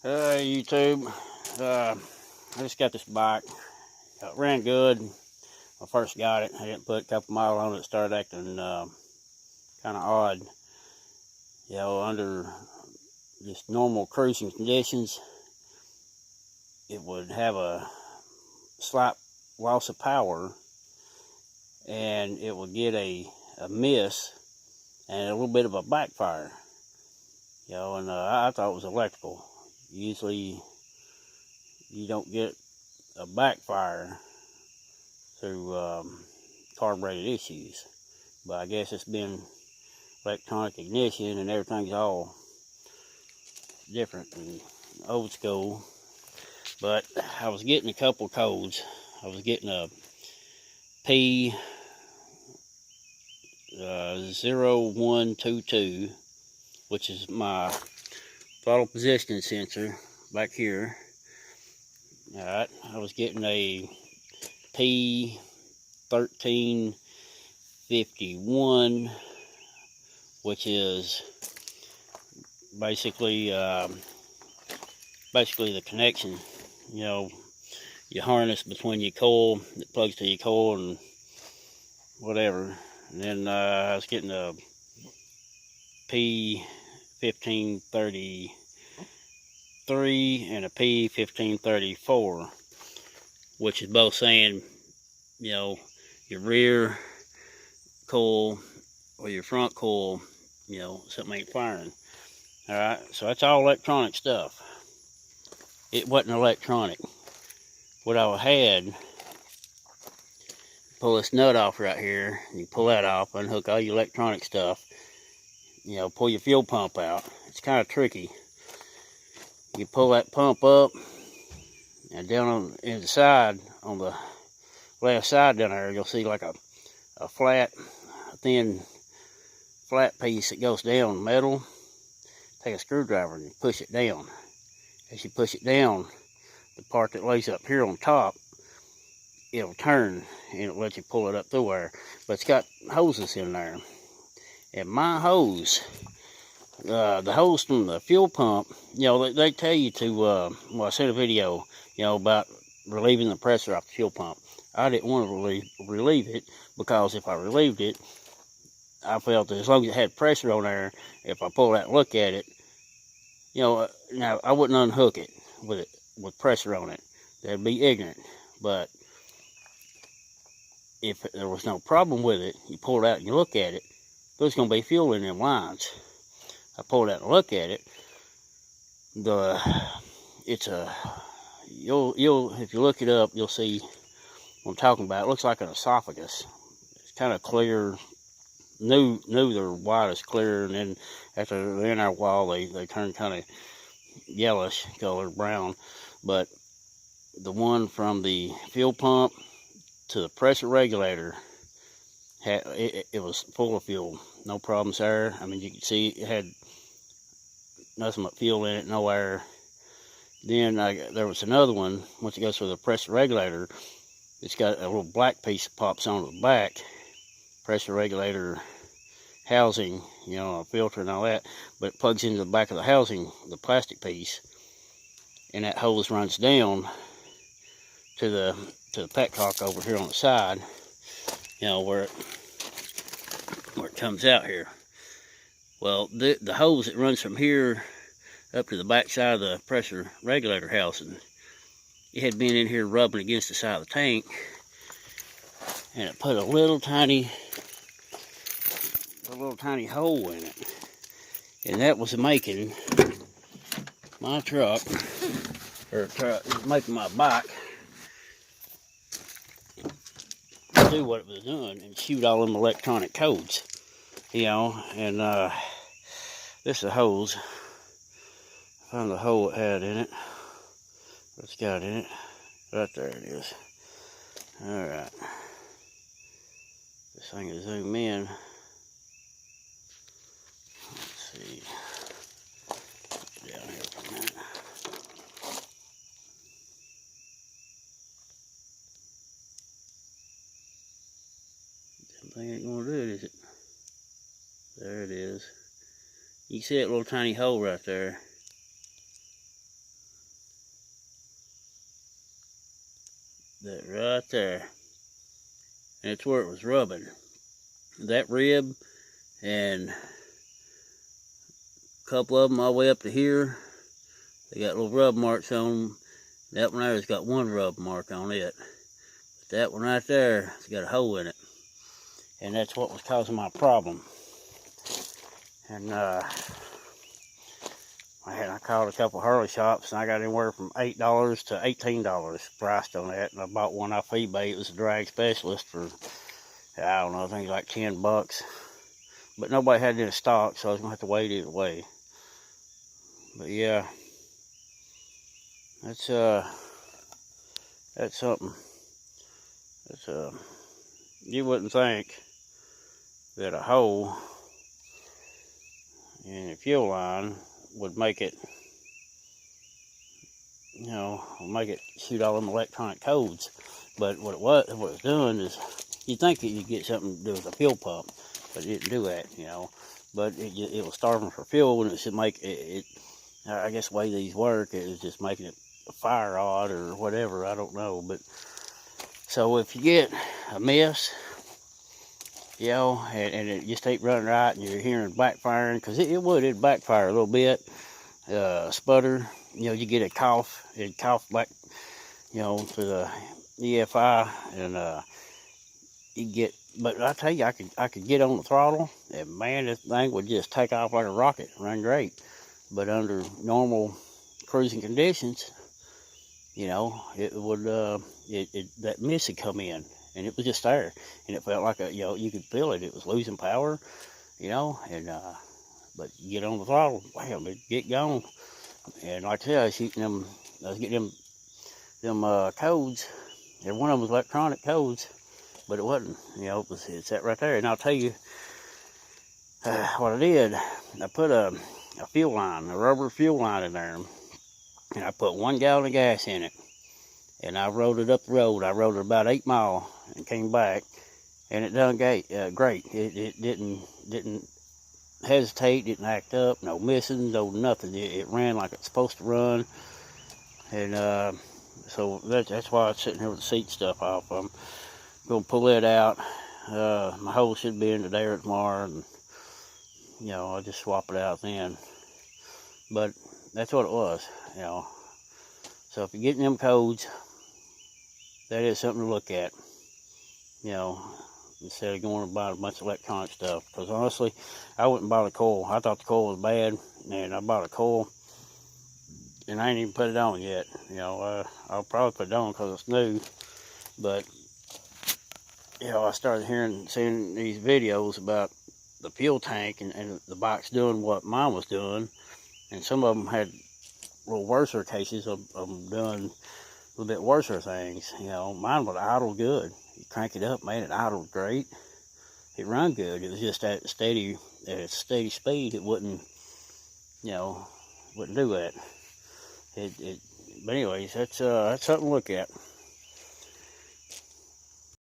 YouTube, I just got this bike. It ran good when I first got it. I didn't put a couple miles on it. It started acting kind of odd. You know, under just normal cruising conditions, it would have a slight loss of power, and it would get a miss and a little bit of a backfire. You know, and I thought it was electrical. Usually you don't get a backfire through carbureted issues, but I guess it's been electronic ignition and everything's all different and old school. But I was getting a couple codes. I was getting a P0122, which is my throttle positioning sensor back here. Alright, I was getting a P1351, which is basically the connection, you know, your harness between your coil that plugs to your coil and whatever. And then I was getting a P1533 and a P1534, which is both saying, you know, your rear coil or your front coil, you know, something ain't firing. Alright, so that's all electronic stuff. It wasn't electronic. What I had, pull this nut off right here, and you pull that off, unhook all your electronic stuff, you know, pull your fuel pump out. It's kind of tricky. You pull that pump up, and down on the side, on the left side down there, you'll see like a thin flat piece that goes down, metal. Take a screwdriver and you push it down. As you push it down, the part that lays up here on top, it'll turn and it'll let you pull it up through there. But it's got hoses in there. And my hose, the hose from the fuel pump, you know, they tell you to, well, I seen a video, you know, about relieving the pressure off the fuel pump. I didn't want to relieve it, because if I relieved it, I felt that as long as it had pressure on there, if I pull out and look at it, you know, now I wouldn't unhook it with pressure on it. That'd be ignorant. But if there was no problem with it, you pull it out and you look at it, there's going to be fuel in them lines. I pulled out and look at it. You'll if you look it up, you'll see what I'm talking about. It looks like an esophagus. It's kind of clear. New they're white as clear, and then after they're in our while, they turn kind of yellowish color, brown. But the one from the fuel pump to the pressure regulator, it was full of fuel, no problems there. I mean, you can see it had nothing but fuel in it, no air. Then there was another one, once it goes through the pressure regulator, it's got a little black piece that pops onto the back. Pressure regulator housing, you know, a filter and all that, but it plugs into the back of the housing, the plastic piece, and that hose runs down to the petcock over here on the side, you know, where it comes out here. Well, the hose that runs from here up to the back side of the pressure regulator housing, it had been in here rubbing against the side of the tank, and it put a little tiny hole in it, and that was making my making my bike do what it was doing and shoot all them electronic codes, you know. And this is a hose. Found the hole it had in it. What's got in it? Right there it is. Alright. This thing will zoom in. Let's see. Down here for a minute. That thing ain't gonna do it, is it? There it is. You see that little tiny hole right there? That right there. And it's where it was rubbing. That rib and a couple of them all the way up to here, they got little rub marks on them. That one there has got one rub mark on it. But that one right there has got a hole in it. And that's what was causing my problem. And I called a couple Harley shops, and I got anywhere from $8 to $18 priced on that. And I bought one off eBay. It was a drag specialist for, I don't know, I think it was like $10. But nobody had it in stock, so I was gonna have to wait either way. But yeah, that's something. That's you wouldn't think that a hole in the fuel line would make it, you know, make it shoot all them electronic codes. But what it was doing is, you'd think that you'd get something to do with a fuel pump, but it didn't do that, you know. But it was starving for fuel, and it should make it. I guess the way these work is just making it a fire rod or whatever. I don't know, but so if you get a miss, you know, and it just ain't running right, and you're hearing backfiring, because it'd backfire a little bit, sputter, you know, you get a cough, it'd cough back, you know, to the EFI, and you get, but I tell you, I could get on the throttle, and man, this thing would just take off like a rocket, run great. But under normal cruising conditions, you know, it would, that mist would come in, and it was just there, and it felt like you know, you could feel it. It was losing power, you know, and but you get on the throttle, wham, it get gone. And like I said, I was getting them codes. Every one of them was electronic codes, but it wasn't. You know, it sat right there. And I'll tell you what I did. I put a fuel line, a rubber fuel line in there, and I put 1 gallon of gas in it. And I rode it up the road. I rode it about 8 miles and came back, and it done great. It didn't hesitate, didn't act up, no missing, no nothing. It ran like it's supposed to run, and so that's why I'm sitting here with the seat stuff off. I'm gonna pull it out. My hole should be in today or tomorrow, and you know, I'll just swap it out then. But that's what it was, you know. So if you're getting them codes, that is something to look at, you know, instead of going and buying a bunch of electronic stuff. Because honestly, I wouldn't buy the coil. I thought the coil was bad, and I bought a coil, and I ain't even put it on yet. You know, I'll probably put it on because it's new. But, you know, I started seeing these videos about the fuel tank and the bikes doing what mine was doing, and some of them had a little worser cases of them doing a little bit worser things. You know, mine would idle good. You crank it up, man, it idled great. It run good. It was just at a steady speed. It wouldn't, you know, wouldn't do that. But anyways, that's something to look at.